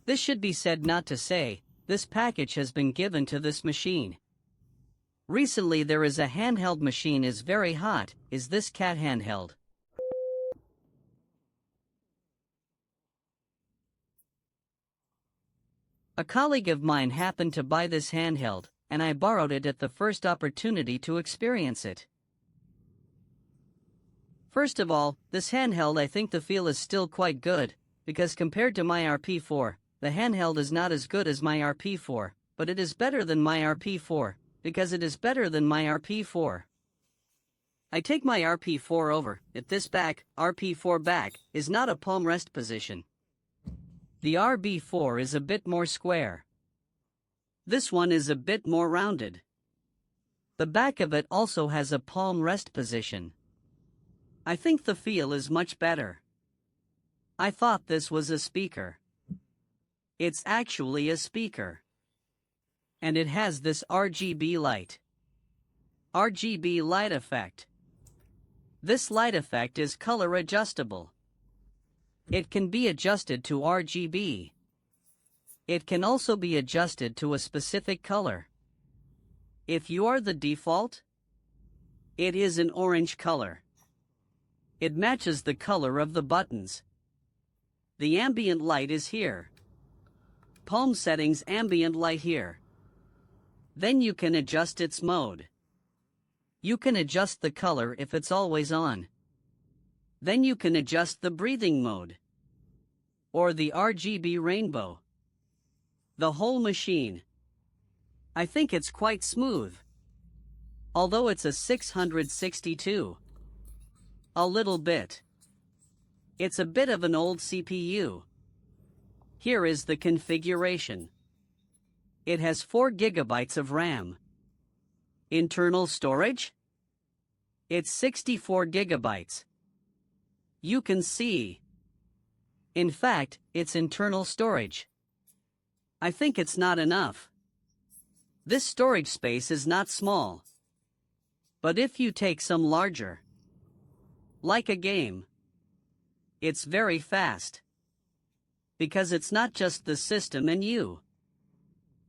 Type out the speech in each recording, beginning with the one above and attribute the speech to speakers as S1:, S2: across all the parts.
S1: This should be said not to say, this package has been given to this machine. Recently there is a handheld machine is very hot, is this cat handheld? A colleague of mine happened to buy this handheld, and I borrowed it at the first opportunity to experience it. First of all, this handheld, I think the feel is still quite good, because compared to my RP4, the handheld is not as good as my RP4, but it is better than my RP4, because it is better than my RP4. I take my RP4 over, if this back, RP4 back, is not a palm rest position. The RB4 is a bit more square. This one is a bit more rounded. The back of it also has a palm rest position. I think the feel is much better. I thought this was a speaker. It's actually a speaker. And it has this RGB light. RGB light effect. This light effect is color adjustable. It can be adjusted to RGB. It can also be adjusted to a specific color. If you are the default, it is an orange color. It matches the color of the buttons. The ambient light is here. Palm settings ambient light here. Then you can adjust its mode. You can adjust the color if it's always on. Then you can adjust the breathing mode. Or the RGB rainbow. The whole machine. I think it's quite smooth. Although it's a 662. A little bit. It's a bit of an old CPU. Here is the configuration. It has 4 GB of RAM. Internal storage? It's 64 GB. You can see. In fact, it's internal storage. I think it's not enough. This storage space is not small. But if you take some larger, like a game, it's very fast. Because it's not just the system and you.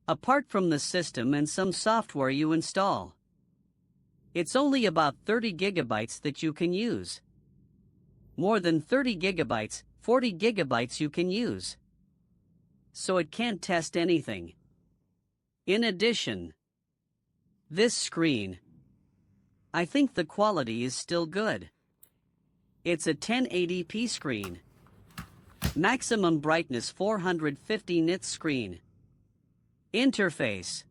S1: Apart from the system and some software you install, it's only about 30 GB that you can use. More than 30 GB, 40 GB you can use. So it can't test anything. In addition, this screen, I think the quality is still good. It's a 1080p screen. Maximum brightness 450 nits screen. Interface.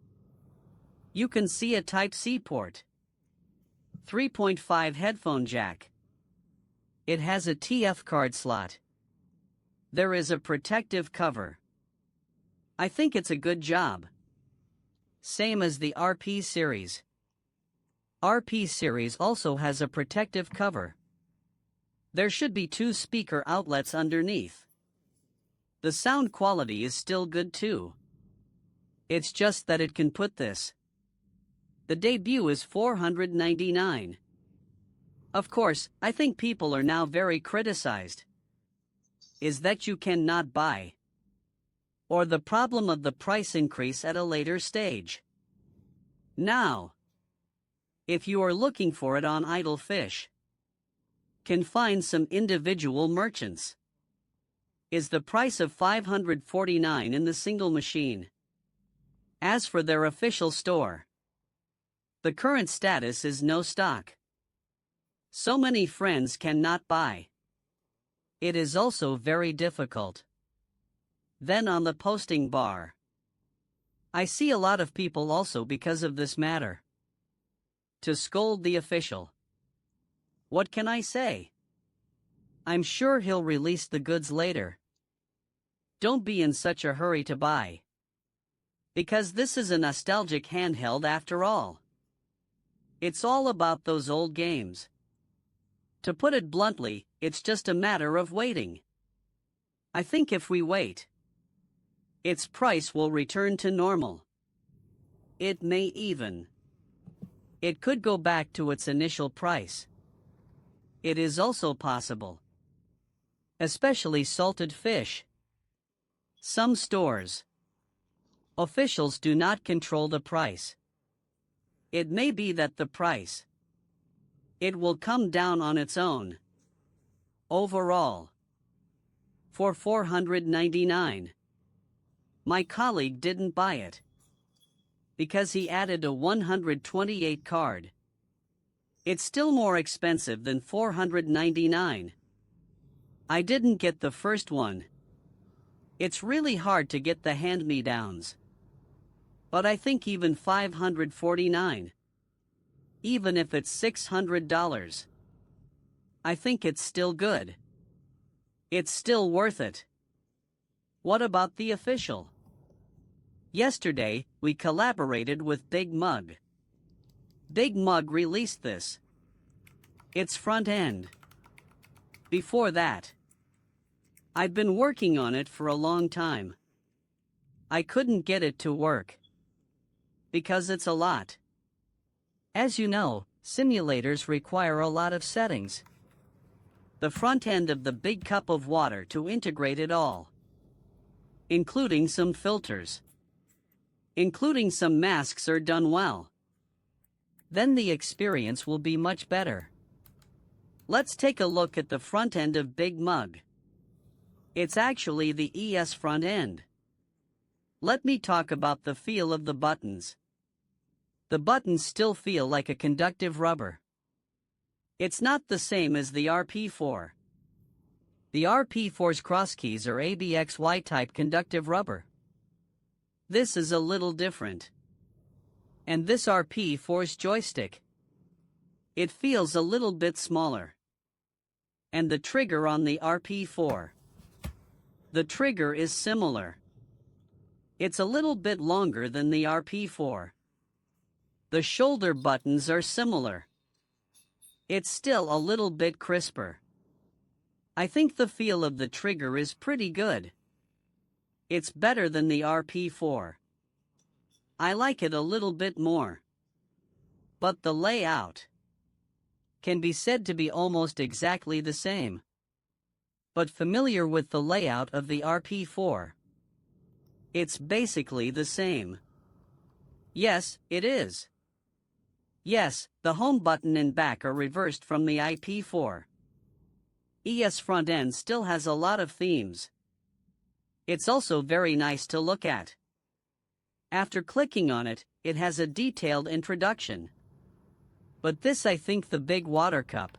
S1: You can see a Type-C port. 3.5 headphone jack. It has a TF card slot. There is a protective cover. I think it's a good job. Same as the RP series. RP series also has a protective cover. There should be 2 speaker outlets underneath. The sound quality is still good too. It's just that it can put this. The debut is $499. Of course, I think people are now very criticized. Is that you cannot buy. Or the problem of the price increase at a later stage. Now, if you are looking for it on Idle Fish, can find some individual merchants. Is the price of $549 in the single machine. As for their official store, the current status is no stock. So many friends cannot buy. It is also very difficult. Then on the posting bar, I see a lot of people also because of this matter. To scold the official. What can I say? I'm sure he'll release the goods later. Don't be in such a hurry to buy. Because this is a nostalgic handheld after all. It's all about those old games. To put it bluntly, it's just a matter of waiting. I think if we wait, its price will return to normal. It may even. It could go back to its initial price. It is also possible. Especially salted fish. Some stores officials do not control the price. It may be that the price it will come down on its own. Overall, for $499. My colleague didn't buy it because he added a 128 card. It's still more expensive than $499. I didn't get the first one. It's really hard to get the hand-me-downs. But I think even $549, even if it's $600, I think it's still good. It's still worth it. What about the official? Yesterday, we collaborated with Big Mug. Big Mug released this. Its front end. Before that, I've been working on it for a long time. I couldn't get it to work because it's a lot. As you know, simulators require a lot of settings. The front end of the big cup of water to integrate it all, including some filters, including some masks are done well. Then the experience will be much better. Let's take a look at the front end of Big Mug. It's actually the ES front end. Let me talk about the feel of the buttons. The buttons still feel like a conductive rubber. It's not the same as the RP4. The RP4's crosskeys are ABX Y-type conductive rubber. This is a little different. And this RP4's joystick, it feels a little bit smaller. And the trigger on the RP4, the trigger is similar. It's a little bit longer than the RP4. The shoulder buttons are similar. It's still a little bit crisper. I think the feel of the trigger is pretty good. It's better than the RP4. I like it a little bit more. But the layout can be said to be almost exactly the same. But familiar with the layout of the RP4? It's basically the same. Yes, it is. Yes, the home button and back are reversed from the IP4. ES front end still has a lot of themes. It's also very nice to look at. After clicking on it, it has a detailed introduction. But this, I think, the big water cup,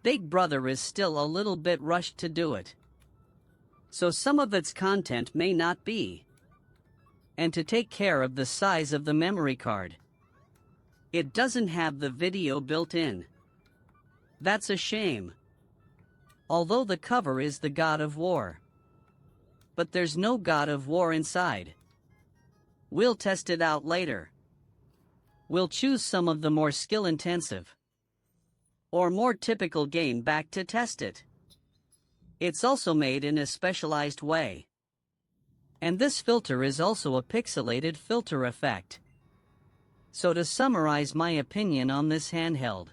S1: Big Brother is still a little bit rushed to do it. So some of its content may not be. And to take care of the size of the memory card, it doesn't have the video built in. That's a shame. Although the cover is the God of War. But there's no God of War inside. We'll test it out later. We'll choose some of the more skill-intensive or more typical game back to test it. It's also made in a specialized way. And this filter is also a pixelated filter effect. So to summarize my opinion on this handheld,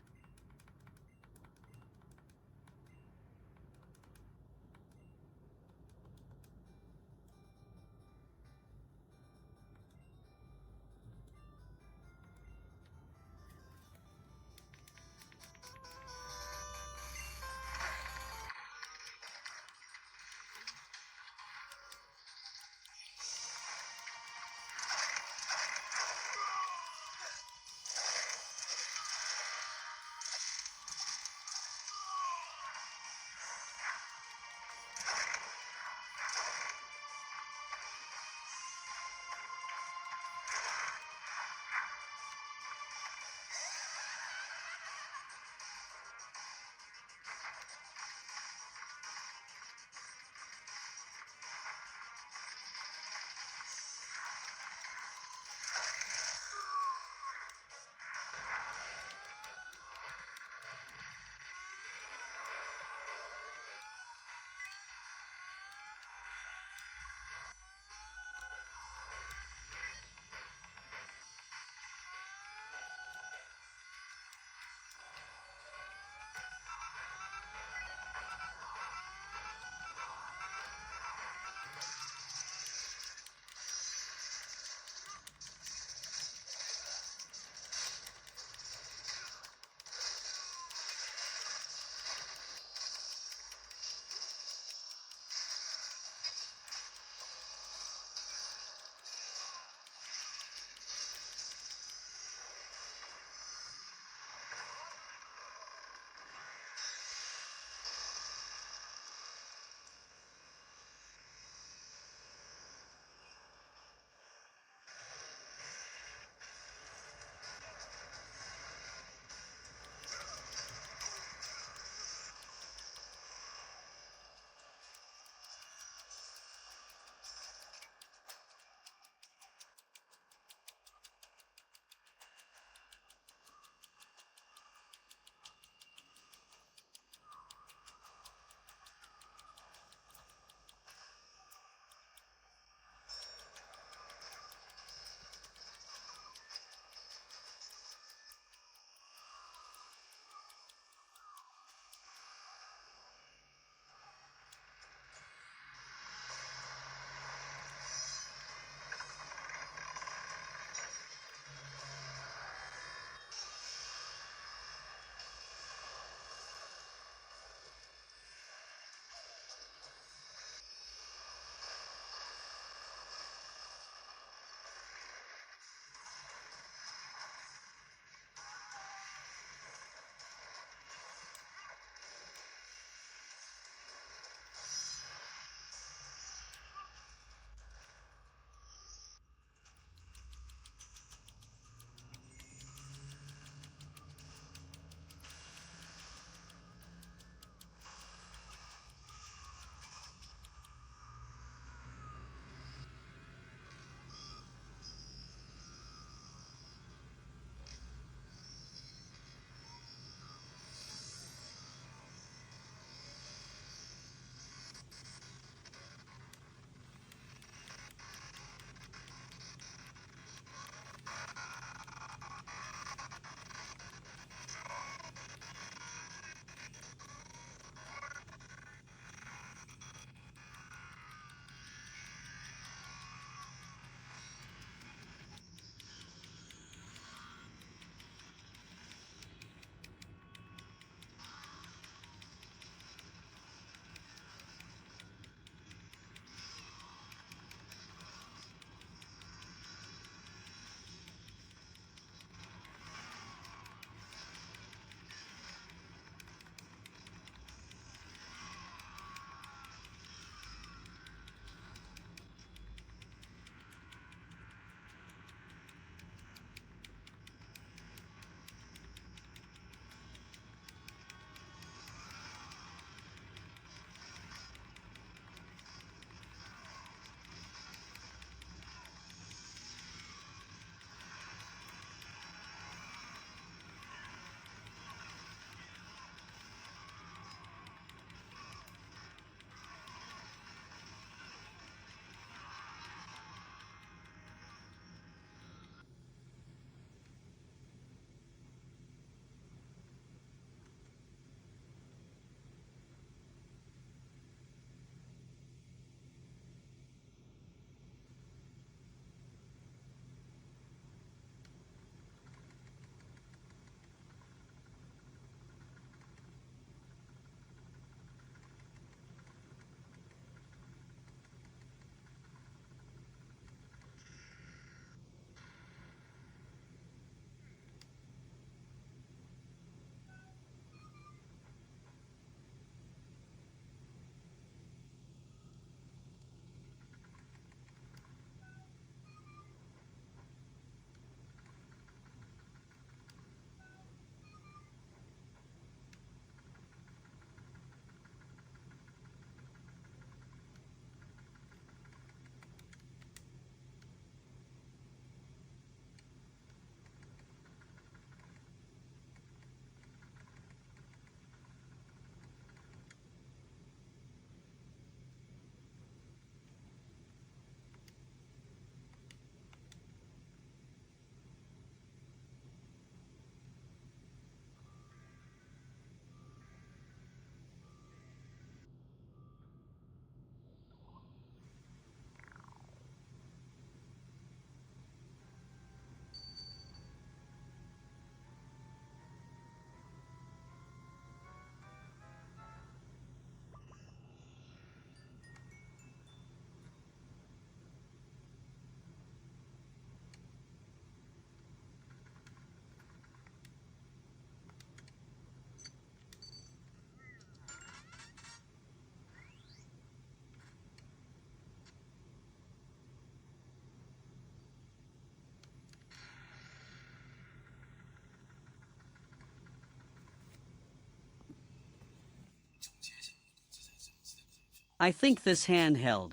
S1: I think this handheld,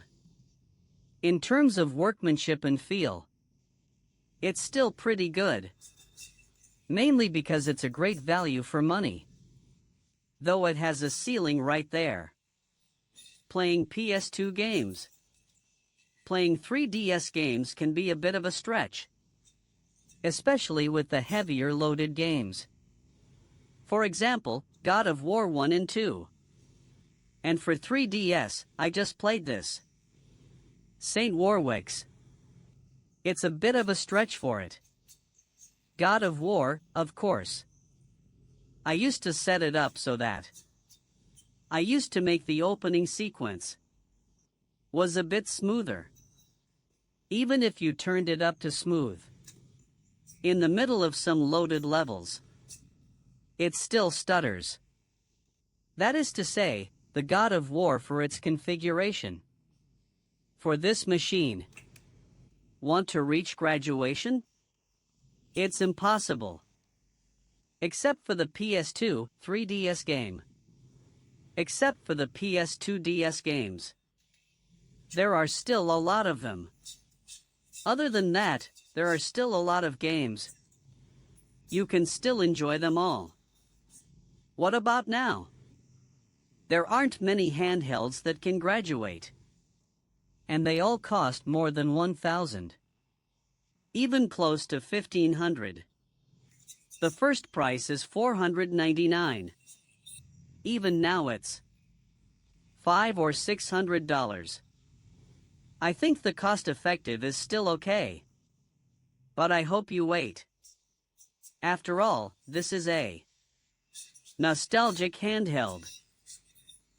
S1: in terms of workmanship and feel, it's still pretty good. Mainly because it's a great value for money. Though it has a ceiling right there. Playing PS2 games. Playing 3DS games can be a bit of a stretch. Especially with the heavier loaded games. For example, God of War 1 and 2. And for 3DS, I just played this. St. Warwick's. It's a bit of a stretch for it. God of War, of course. I used to set it up so that I used to make the opening sequence was a bit smoother. Even if you turned it up to smooth. In the middle of some loaded levels, it still stutters. That is to say, the God of War for its configuration. For this machine. Want to reach graduation? It's impossible. Except for the PS2 3DS game. Except for the PS2 DS games. There are still a lot of them. Other than that, there are still a lot of games. You can still enjoy them all. What about now? There aren't many handhelds that can graduate. And they all cost more than 1,000. Even close to 1,500. The first price is $499. Even now it's $500 or $600. I think the cost-effective is still okay. But I hope you wait. After all, this is a nostalgic handheld.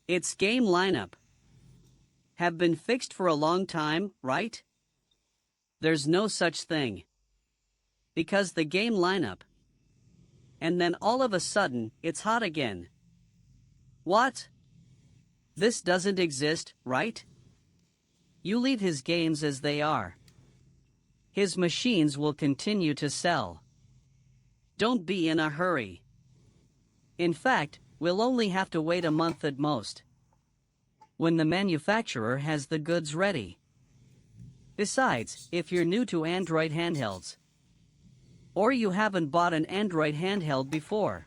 S1: Its game lineup have been fixed for a long time, right? There's no such thing. Because the game lineup. And then all of a sudden, it's hot again. What? This doesn't exist, right? You leave his games as they are. His machines will continue to sell. Don't be in a hurry. In fact, we'll only have to wait a month at most. When the manufacturer has the goods ready. Besides, if you're new to Android handhelds, or you haven't bought an Android handheld before,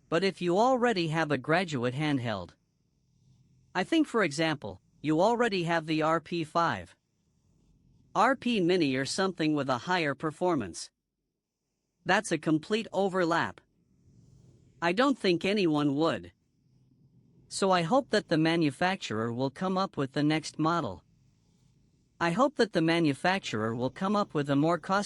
S1: but if you already have a graduate handheld, I think for example, you already have the RP5, RP Mini or something with a higher performance. That's a complete overlap. I don't think anyone would. So I hope that the manufacturer will come up with the next model. I hope that the manufacturer will come up with a more cost